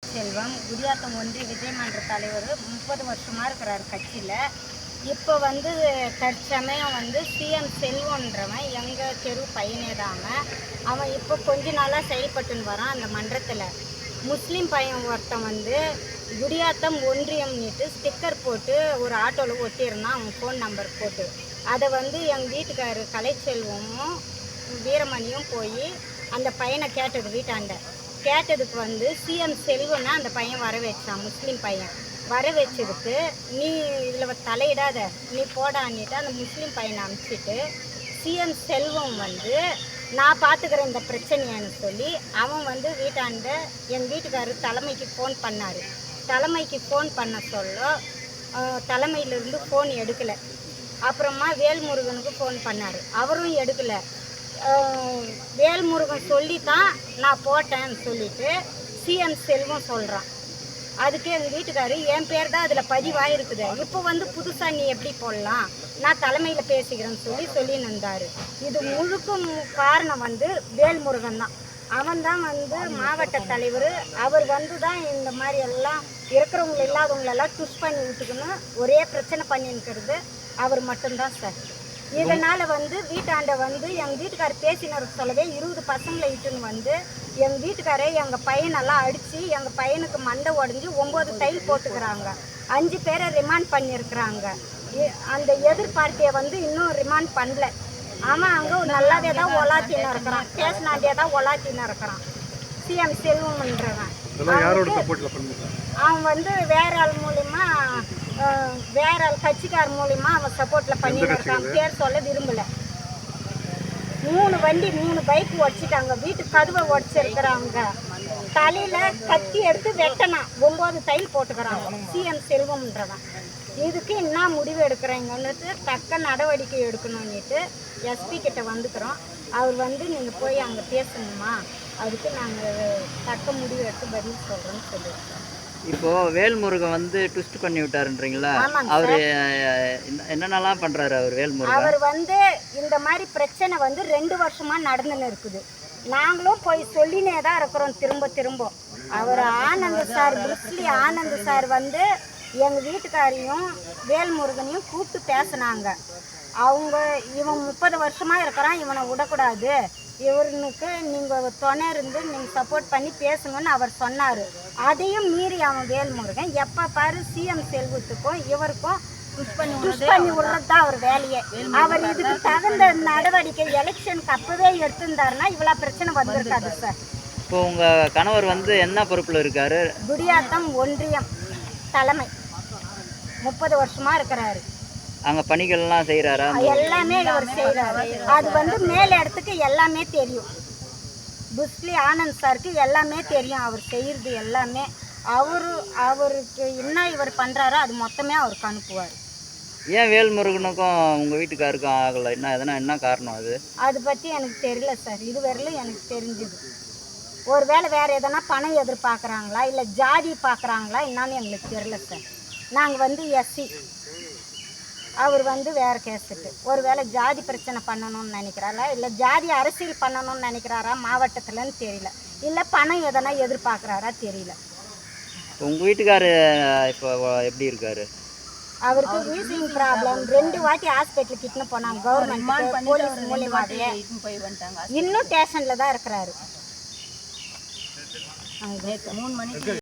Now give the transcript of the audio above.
கலைச்செல்வம் குடியாத்தம் ஒன்றிய விஜயமன்ற தலைவர் 30 வருஷமாக இருக்கிறார் கட்சியில். இப்போ தற்சமயம் சிஎம் செல்வன்றவன் எங்கள் தெரு பையனே தாங்க. அவன் இப்போ கொஞ்ச நாளாக செயல்பட்டுன்னு வரான் அந்த மன்றத்தில். முஸ்லீம் பையன் ஒருத்தன் குடியாத்தம் ஒன்றியம்னுட்டு ஸ்டிக்கர் போட்டு ஒரு ஆட்டோவில் ஒட்டியிருந்தான் அவன் ஃபோன் நம்பர் போட்டு. அதை எங்கள் வீட்டுக்காரர் கலைச்செல்வமும் வீரமணியும் போய் அந்த பையனை கேட்டது வீட்டாண்ட. கேட்டதுக்கு சிஎம் செல்வன்னா அந்த பையன் வர வச்சான். முஸ்லீம் பையன் வர வச்சதுக்கு நீ இதில் தலையிடாத நீ போடான்னுட்டு அந்த முஸ்லீம் பையனை அனுப்பிச்சிட்டு சிஎம் செல்வம் நான் பார்த்துக்கிறேன் இந்த பிரச்சனையான்னு சொல்லி அவன் வீட்டாண்ட எங்கள் வீட்டுக்காரர் தலைமைக்கு ஃபோன் பண்ணார். தலைமைக்கு ஃபோன் பண்ண சொல்ல தலைமையிலேருந்து ஃபோன் எடுக்கலை. அப்புறமா வேல்முருகனுக்கு ஃபோன் பண்ணார், அவரும் எடுக்கலை. வேல்முருகன் சொல்லி தான் நான் போட்டேன்னு சொல்லிட்டு சிஎம் செல்வம் சொல்கிறான். அதுக்கு எங்கள் வீட்டுக்காரர் என் பேர் தான் அதில் பதிவாயிருக்குது, இப்போ புதுசாக நீ எப்படி போடலாம், நான் தலைமையில் பேசிக்கிறேன்னு சொல்லின்னு இருந்தார். இது முழுக்க காரணம் வேல்முருகன் தான். அவன் தான் மாவட்ட தலைவர். அவர் தான் இந்த மாதிரி எல்லாம் இருக்கிறவங்க இல்லாதவங்களெல்லாம் டுஷ் பண்ணி விட்டுக்கணும் ஒரே பிரச்சனை பண்ணின்னுக்கிறது அவர் மட்டும்தான் சார். இதனால் வீட்டாண்ட எங்கள் வீட்டுக்காரர் பேசினார் சொல்லவே 20 பசங்களை இட்டுன்னு எங்கள் வீட்டுக்காரே எங்கள் பையனெல்லாம் அடித்து எங்கள் பையனுக்கு மண்டை உடஞ்சி 9 தையல் போட்டுக்கிறாங்க. 5 பேரை ரிமாண்ட் பண்ணியிருக்கிறாங்க. அந்த எதிர் பார்ட்டியை இன்னும் ரிமாண்ட் பண்ணல. அவன் அங்கே நல்லாவே தான் ஒலாத்தின்னு இருக்கிறான், பேசினாண்டே தான் ஒலாத்தின்னு இருக்கிறான் சிஎம் செல்வம்ன்றவன். அவன் வேற ஆள் மூலிமா வேற ஆள் கட்சிக்கார் மூலிமா அவன் சப்போர்ட்டில் பண்ணின்னு இருக்கான். பேர் சொல்ல விரும்பலை. 3 வண்டி 3 பைக் உடச்சிட்டாங்க, வீட்டு கதவை உடச்சிருக்கிறாங்க. தலையில் கத்தி எடுத்து வெட்டனா 9 தையல் போட்டுக்கிறாங்க சிஎம் செல்வம்ன்றவன். இதுக்கு என்ன முடிவு எடுக்கிறீங்கன்னுட்டு தக்க நடவடிக்கை எடுக்கணும்னுட்டு எஸ்பி கிட்ட வந்துக்கிறோம். அவர் நீங்கள் போய் அங்கே பேசணுமா, அதுக்கு நாங்கள் தக்க முடிவு எடுத்து பதில் சொல்கிறோன்னு சொல்லியிருக்கோம். இப்போ வேல்முருகன் ட்விஸ்ட் பண்ணி விட்டாருன்றீங்களா? அவர் என்னென்னலாம் பண்றாரு அவர் வேல்முருகன்? அவர் இந்த மாதிரி பிரச்சனை 2 வருஷமா நடந்துன்னு இருக்குது. நாங்களும் போய் சொல்லினே தான் இருக்கிறோம் திரும்ப. அவர் Anand sir, Bruce Lee Anand sir எங்கள் வீட்டுக்காரையும் வேல்முருகனையும் கூப்பிட்டு பேசினாங்க. இவன் 30 வருஷமாக இருக்கிறான், இவனை விடக்கூடாது, இவனுக்கு நீங்கள் துணை இருந்து நீங்கள் சப்போர்ட் பண்ணி பேசுங்கன்னு அவர் சொன்னார். அதையும் மீறி அவன் வேல்முருகன் எப்போ பாரு சிஎம் செல்வத்துக்கும் இவருக்கும் புஷ் பண்ணி விடுறது தான் அவர் வேலையே. அவர் இதுக்கு தகுந்த நடவடிக்கை எலெக்ஷனுக்கு அப்போவே எடுத்திருந்தாருன்னா இவ்வளோ பிரச்சனை வந்திருக்காது சார். இப்போ உங்கள் கணவர் என்ன பொறுப்பில் இருக்காரு? குடியாத்தம் ஒன்றியம் தலைமை 30 வருஷமாக இருக்கிறாரு. அங்கே பணிகள்லாம் செய்கிறாரா? எல்லாமே இவர் செய்கிறாரு. அது மேல் இடத்துக்கு எல்லாமே தெரியும். புஸ்லி ஆனந்த் சாருக்கு எல்லாமே தெரியும் அவர் செய்கிறது எல்லாமே. அவருக்கு என்ன இவர் பண்ணுறாரோ அது மொத்தமே அவருக்கு அனுப்புவார். ஏன் வேல்முருகனுக்கும் உங்கள் வீட்டுக்காருக்கும் ஆகலை? என்ன காரணம் அது? அதை பற்றி எனக்கு தெரியல சார். இதுவரையிலும் எனக்கு தெரிஞ்சுது. ஒருவேளை வேறு எதனா பணம் எதிர்பார்க்குறாங்களா இல்லை ஜாதி பார்க்குறாங்களா என்னன்னு எங்களுக்கு தெரியல சார். நாங்கள் எஸ்சி, அவர் வேறு கேஸுட்டு. ஒருவேளை ஜாதி பிரச்சனை பண்ணணும்னு நினைக்கிறாரா இல்லை ஜாதி அரசியல் பண்ணணும்னு நினைக்கிறாரா மாவட்டத்தில்னு தெரியல, இல்லை பணம் எதனா எதிர்பார்க்குறாரா தெரியல. உங்கள் வீட்டுக்காரு இப்போ எப்படி இருக்காரு? அவருக்கு வீசிங் ப்ராப்ளம். 2 வாட்டி ஹாஸ்பிட்டலுக்கு இட்டுன்னு போனாங்க கவர்மெண்ட் போலீஸ் மூலியமாகவே. இன்னும் ஸ்டேஷனில் தான் இருக்கிறாரு. 3 மணிக்கு